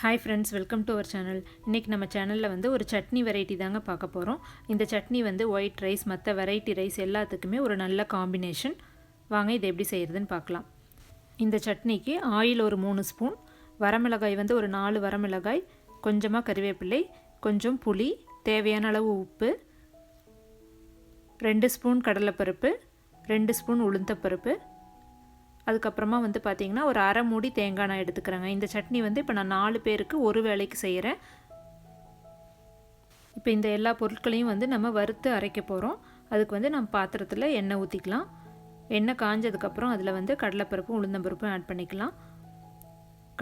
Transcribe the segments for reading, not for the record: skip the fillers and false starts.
Hi friends, welcome to our channel. இன்னைக்கு நம்ம சேனல்ல வந்து ஒரு சட்னி வெரைட்டி தாங்க பார்க்க போறோம். இந்த சட்னி வந்து ஒயிட் ரைஸ் மத்த வெரைட்டி ரைஸ் எல்லாத்துக்குமே ஒரு நல்ல காம்பினேஷன். வாங்க இதை எப்படி செய்யறதுன்னு பார்க்கலாம். இந்த சட்னிக்கு ஆயில் ஒரு 3 ஸ்பூன், வரமிளகாய் வந்து ஒரு 4 வரமிளகாய், கொஞ்சமா கறிவேப்பிலை, கொஞ்சம் புளி, தேவையான அளவு உப்பு, 2 ஸ்பூன் கடலைப்பருப்பு, 2 ஸ்பூன் உளுந்தப்பருப்பு, அதுக்கப்புறமா வந்து பார்த்தீங்கன்னா ஒரு அரை மூடி தேங்காய் நான் எடுத்துக்கிறேங்க. இந்த சட்னி வந்து இப்போ நான் 4 பேருக்கு ஒரு வேளைக்கு செய்கிறேன். இப்போ இந்த எல்லா பொருட்களையும் வந்து நம்ம வறுத்து அரைக்க போகிறோம். அதுக்கு வந்து நம்ம பாத்திரத்தில் எண்ணெய் ஊற்றிக்கலாம். எண்ணெய் காஞ்சதுக்கப்புறம் அதில் வந்து கடலைப்பருப்பும் உளுந்தம்பருப்பும் ஆட் பண்ணிக்கலாம்.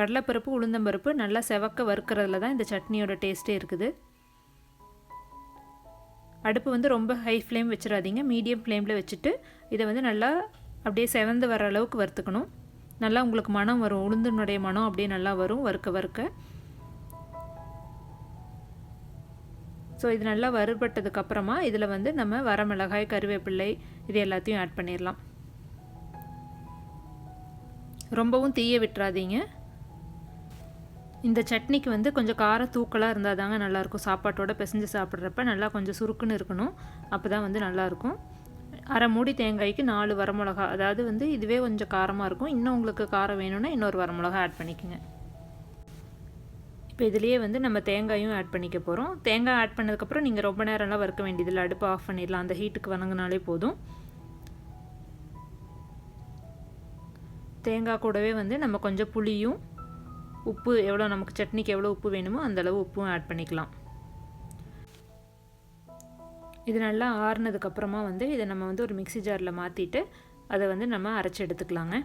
கடலைப்பருப்பு உளுந்தம்பருப்பு நல்லா செவக்க வறுக்கிறதுல தான் இந்த சட்னியோட டேஸ்ட்டே இருக்குது. அடுப்பு வந்து ரொம்ப ஹை ஃப்ளேம் வச்சிடாதீங்க, மீடியம் ஃப்ளேமில் வச்சுட்டு இதை வந்து நல்லா அப்படியே செவந்து வர அளவுக்கு வறுத்துக்கணும். நல்லா உங்களுக்கு மனம் வரும், உளுந்தினுடைய மனம் அப்படியே நல்லா வரும் வறுக்க வறுக்க. ஸோ இது நல்லா வறுபட்டதுக்கப்புறமா இதில் வந்து நம்ம வரமிளகாய், கறிவேப்பிள்ளை இது எல்லாத்தையும் ஆட் பண்ணிடலாம். ரொம்பவும் தீய விட்டுறாதீங்க. இந்த சட்னிக்கு வந்து கொஞ்சம் காரம் தூக்கலாக இருந்தால் தாங்க நல்லாயிருக்கும். சாப்பாட்டோட பிசைஞ்சு சாப்பிட்றப்ப நல்லா கொஞ்சம் சுருக்குன்னு இருக்கணும், அப்போ தான் வந்து நல்லாயிருக்கும். அரை மூடி தேங்காய்க்கு 4 வரமிளகா, அதாவது வந்து இதுவே கொஞ்சம் காரமாக இருக்கும். இன்னும் உங்களுக்கு காரம் வேணும்னா இன்னொரு வரமிளகா ஆட் பண்ணிக்கோங்க. இப்போ இதுலேயே வந்து நம்ம தேங்காயும் ஆட் பண்ணிக்க போகிறோம். தேங்காய் ஆட் பண்ணதுக்கப்புறம் நீங்கள் ரொம்ப நேரம்லாம் வறுக்க வேண்டியதில்லை, அடுப்பு ஆஃப் பண்ணிடலாம். அந்த ஹீட்டுக்கு வணங்கினாலே போதும். தேங்காய் கூடவே வந்து நம்ம கொஞ்சம் புளியும் உப்பு, எவ்வளோ நமக்கு சட்னிக்கு எவ்வளோ உப்பு வேணுமோ அந்தளவு உப்பும் ஆட் பண்ணிக்கலாம். இது நல்லா ஆறுனதுக்கப்புறமா வந்து இதை நம்ம வந்து ஒரு மிக்ஸி ஜாரில் மாற்றிட்டு அதை வந்து நம்ம அரைச்சி எடுத்துக்கலாங்க.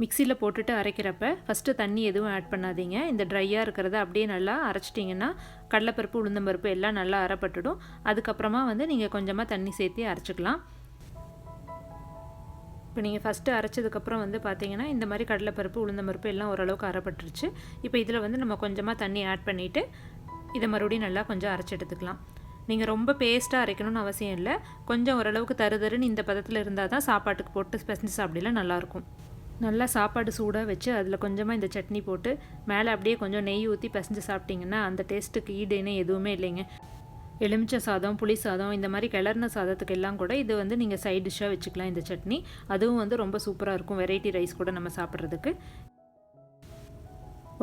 மிக்சியில் போட்டுட்டு அரைக்கிறப்ப ஃபஸ்ட்டு தண்ணி எதுவும் ஆட் பண்ணாதீங்க. இந்த ட்ரையாக இருக்கிறத அப்படியே நல்லா அரைச்சிட்டிங்கன்னா கடலைப்பருப்பு உளுந்தம்பருப்பு எல்லாம் நல்லா அரைப்பட்டுடும். அதுக்கப்புறமா வந்து நீங்கள் கொஞ்சமாக தண்ணி சேர்த்து அரைச்சிக்கலாம். இப்போ நீங்கள் ஃபஸ்ட்டு அரைச்சதுக்கப்புறம் வந்து பார்த்தீங்கன்னா இந்த மாதிரி கடலைப்பருப்பு உளுந்தம்பருப்பு எல்லாம் ஓரளவுக்கு அரைப்பட்டுருச்சு. இப்போ இதில் வந்து நம்ம கொஞ்சமாக தண்ணி ஆட் பண்ணிவிட்டு இதை மறுபடியும் நல்லா கொஞ்சம் அரைச்சி எடுத்துக்கலாம். நீங்கள் ரொம்ப பேஸ்ட்டாக அரைக்கணும்னு அவசியம் இல்லை. கொஞ்சம் ஓரளவுக்கு தருன்னு இந்த பதத்தில் இருந்தால் தான் சாப்பாட்டுக்கு போட்டு பிசைஞ்சு சாப்பிடலாம் நல்லாயிருக்கும். நல்லா சாப்பாடு சூடாக வச்சு அதில் கொஞ்சமாக இந்த சட்னி போட்டு மேலே அப்படியே கொஞ்சம் நெய் ஊற்றி பிசைஞ்சு சாப்பிட்டிங்கன்னா அந்த டேஸ்ட்டுக்கு ஈடுன்னு எதுவுமே இல்லைங்க. எலுமிச்சை சாதம், புளி சாதம், இந்த மாதிரி கிளறின சாதத்துக்கு எல்லாம் கூட இது வந்து நீங்கள் சைட் டிஷ்ஷாக வச்சுக்கலாம் இந்த சட்னி. அதுவும் வந்து ரொம்ப சூப்பராக இருக்கும் வெரைட்டி ரைஸ் கூட நம்ம சாப்பிட்றதுக்கு.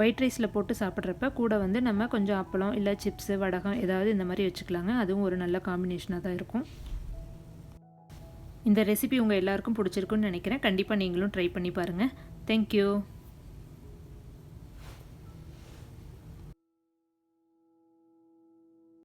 ஒயிட் ரைஸில் போட்டு சாப்பிட்றப்ப கூட வந்து நம்ம கொஞ்சம் அப்பளம் இல்லை சிப்ஸு, வடகம் ஏதாவது இந்த மாதிரி வச்சுக்கலாங்க. அதுவும் ஒரு நல்ல காம்பினேஷனாக தான் இருக்கும். இந்த ரெசிபி உங்கள் எல்லாருக்கும் பிடிச்சிருக்குன்னு நினைக்கிறேன். கண்டிப்பாக நீங்களும் ட்ரை பண்ணி பாருங்கள். தேங்க்யூ.